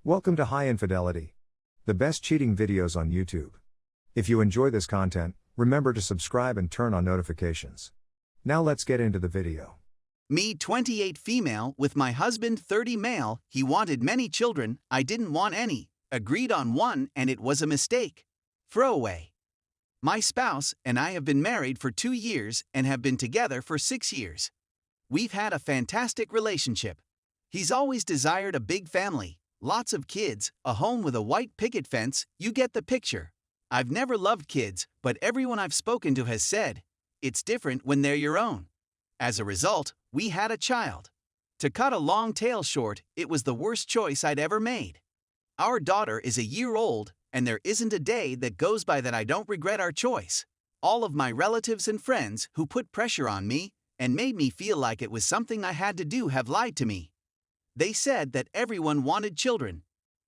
Welcome to High Infidelity, the best cheating videos on YouTube. If you enjoy this content, remember to subscribe and turn on notifications. Now let's get into the video. Me 28 female with my husband 30 male, he wanted many children, I didn't want any, agreed on one and it was a mistake. Throwaway. My spouse and I have been married for 2 years and have been together for 6 years. We've had a fantastic relationship. He's always desired a big family. Lots of kids, a home with a white picket fence, you get the picture. I've never loved kids, but everyone I've spoken to has said, it's different when they're your own. As a result, we had a child. To cut a long tale short, it was the worst choice I'd ever made. Our daughter is a year old, and there isn't a day that goes by that I don't regret our choice. All of my relatives and friends who put pressure on me and made me feel like it was something I had to do have lied to me. They said that everyone wanted children.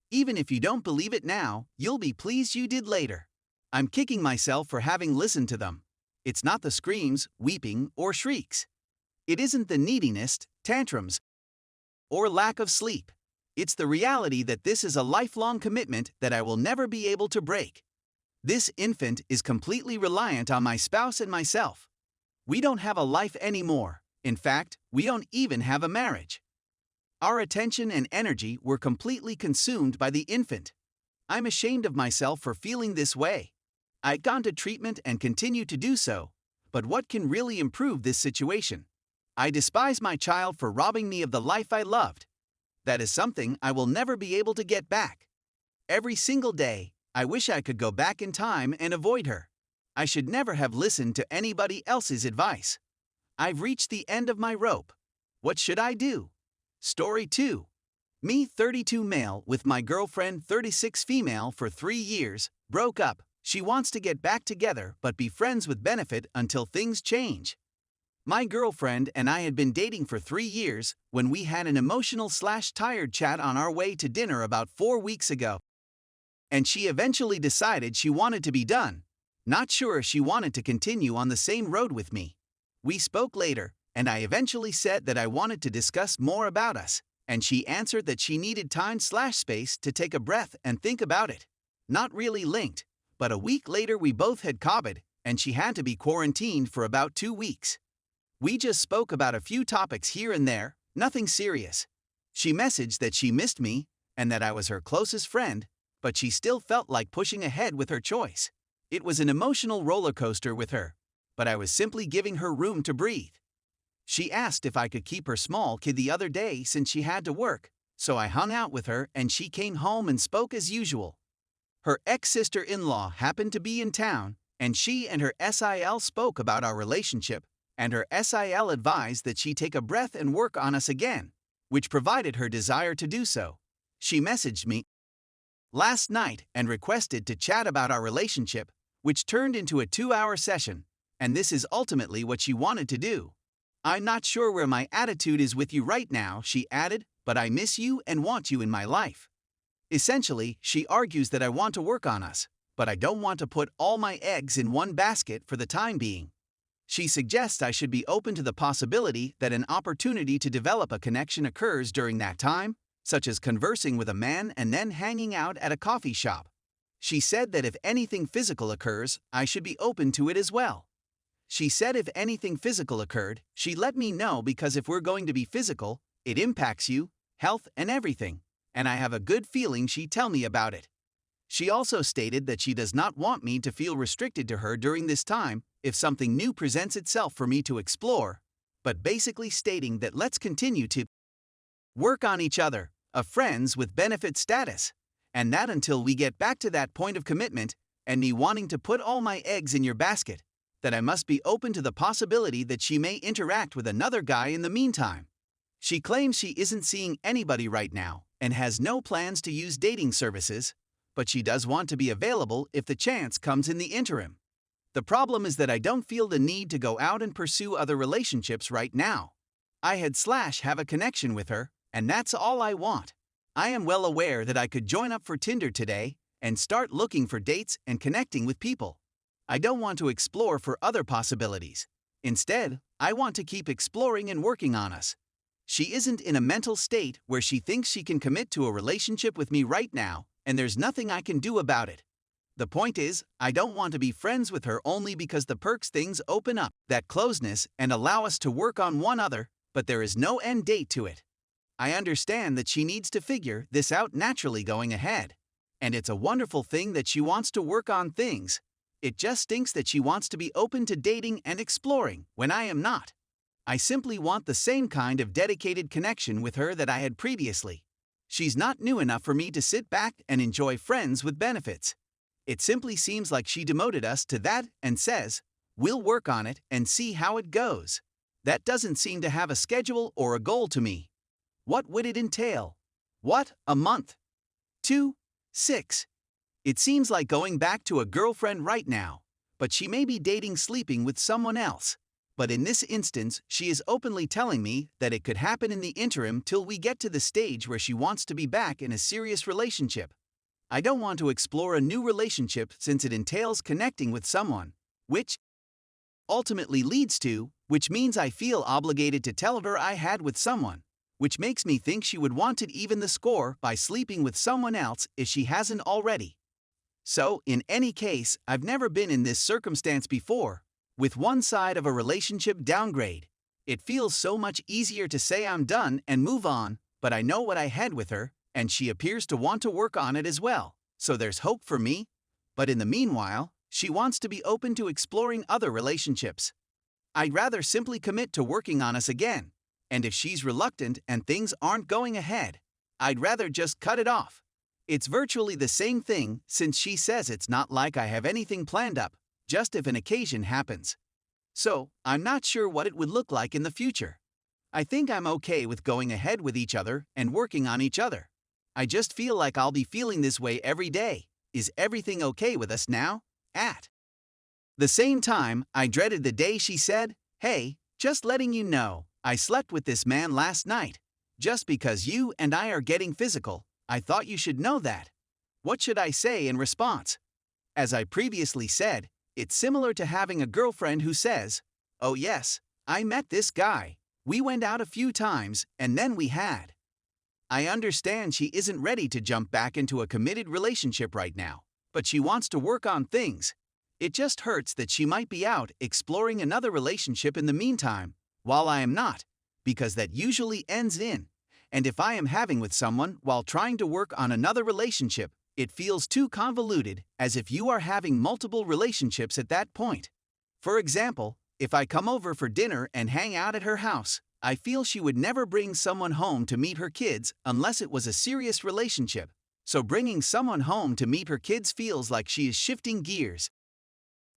Even if you don't believe it now, you'll be pleased you did later. I'm kicking myself for having listened to them. It's not the screams, weeping, or shrieks. It isn't the neediness, tantrums, or lack of sleep. It's the reality that this is a lifelong commitment that I will never be able to break. This infant is completely reliant on my spouse and myself. We don't have a life anymore. In fact, we don't even have a marriage. Our attention and energy were completely consumed by the infant. I'm ashamed of myself for feeling this way. I've gone to treatment and continue to do so, but what can really improve this situation? I despise my child for robbing me of the life I loved. That is something I will never be able to get back. Every single day, I wish I could go back in time and avoid her. I should never have listened to anybody else's advice. I've reached the end of my rope. What should I do? Story 2. Me 32 male with my girlfriend 36 female for 3 years, broke up. She wants to get back together but be friends with benefit until things change. My girlfriend and I had been dating for 3 years when we had an emotional/tired chat on our way to dinner about 4 weeks ago. And she eventually decided she wanted to be done. Not sure if she wanted to continue on the same road with me. We spoke later, and I eventually said that I wanted to discuss more about us, and she answered that she needed time/space to take a breath and think about it. Not really linked, but a week later we both had COVID, and she had to be quarantined for about 2 weeks. We just spoke about a few topics here and there, nothing serious. She messaged that she missed me, and that I was her closest friend, but she still felt like pushing ahead with her choice. It was an emotional roller coaster with her, but I was simply giving her room to breathe. She asked if I could keep her small kid the other day since she had to work, so I hung out with her and she came home and spoke as usual. Her ex-sister-in-law happened to be in town, and she and her SIL spoke about our relationship, and her SIL advised that she take a breath and work on us again, which provided her desire to do so. She messaged me last night and requested to chat about our relationship, which turned into a 2-hour session, and this is ultimately what she wanted to do. I'm not sure where my attitude is with you right now, she added, but I miss you and want you in my life. Essentially, she argues that I want to work on us, but I don't want to put all my eggs in one basket for the time being. She suggests I should be open to the possibility that an opportunity to develop a connection occurs during that time, such as conversing with a man and then hanging out at a coffee shop. She said that if anything physical occurs, I should be open to it as well. She said if anything physical occurred, she'd let me know because if we're going to be physical, it impacts you, health, and everything, and I have a good feeling she'd tell me about it. She also stated that she does not want me to feel restricted to her during this time if something new presents itself for me to explore, but basically stating that let's continue to work on each other, a friends with benefit status, and that until we get back to that point of commitment and me wanting to put all my eggs in your basket, that I must be open to the possibility that she may interact with another guy in the meantime. She claims she isn't seeing anybody right now and has no plans to use dating services, but she does want to be available if the chance comes in the interim. The problem is that I don't feel the need to go out and pursue other relationships right now. I have a connection with her, and that's all I want. I am well aware that I could join up for Tinder today and start looking for dates and connecting with people. I don't want to explore for other possibilities. Instead, I want to keep exploring and working on us. She isn't in a mental state where she thinks she can commit to a relationship with me right now, and there's nothing I can do about it. The point is, I don't want to be friends with her only because the perks things open up that closeness and allow us to work on one other, but there is no end date to it. I understand that she needs to figure this out naturally going ahead. And it's a wonderful thing that she wants to work on things. It just stinks that she wants to be open to dating and exploring when I am not. I simply want the same kind of dedicated connection with her that I had previously. She's not new enough for me to sit back and enjoy friends with benefits. It simply seems like she demoted us to that and says, "We'll work on it and see how it goes." That doesn't seem to have a schedule or a goal to me. What would it entail? What, a month? 2, 6. It seems like going back to a girlfriend right now, but she may be dating sleeping with someone else. But in this instance, she is openly telling me that it could happen in the interim till we get to the stage where she wants to be back in a serious relationship. I don't want to explore a new relationship since it entails connecting with someone, which ultimately leads to, which means I feel obligated to tell her I had with someone, which makes me think she would want it even the score by sleeping with someone else if she hasn't already. So, in any case, I've never been in this circumstance before, with one side of a relationship downgrade. It feels so much easier to say I'm done and move on, but I know what I had with her, and she appears to want to work on it as well, so there's hope for me. But in the meanwhile, she wants to be open to exploring other relationships. I'd rather simply commit to working on us again, and if she's reluctant and things aren't going ahead, I'd rather just cut it off. It's virtually the same thing since she says it's not like I have anything planned up, just if an occasion happens. So, I'm not sure what it would look like in the future. I think I'm okay with going ahead with each other and working on each other. I just feel like I'll be feeling this way every day. Is everything okay with us now? At the same time, I dreaded the day she said, "Hey, just letting you know, I slept with this man last night. Just because you and I are getting physical, I thought you should know that." What should I say in response? As I previously said, it's similar to having a girlfriend who says, "Oh yes, I met this guy. We went out a few times, and then we had." I understand she isn't ready to jump back into a committed relationship right now, but she wants to work on things. It just hurts that she might be out exploring another relationship in the meantime, while I am not, because that usually ends in, and if I am having with someone while trying to work on another relationship, it feels too convoluted, as if you are having multiple relationships at that point. For example, if I come over for dinner and hang out at her house, I feel she would never bring someone home to meet her kids unless it was a serious relationship. So bringing someone home to meet her kids feels like she is shifting gears.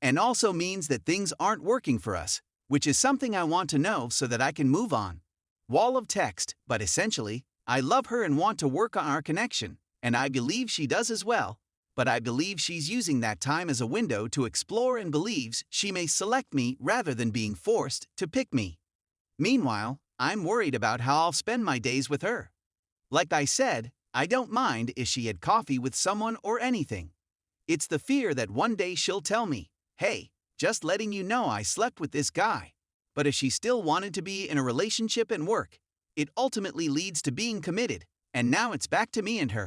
And also means that things aren't working for us, which is something I want to know so that I can move on. Wall of text, but essentially, I love her and want to work on our connection, and I believe she does as well, but I believe she's using that time as a window to explore and believes she may select me rather than being forced to pick me. Meanwhile, I'm worried about how I'll spend my days with her. Like I said, I don't mind if she had coffee with someone or anything. It's the fear that one day she'll tell me, "Hey, just letting you know I slept with this guy." But if she still wanted to be in a relationship and work, it ultimately leads to being committed, and now it's back to me and her.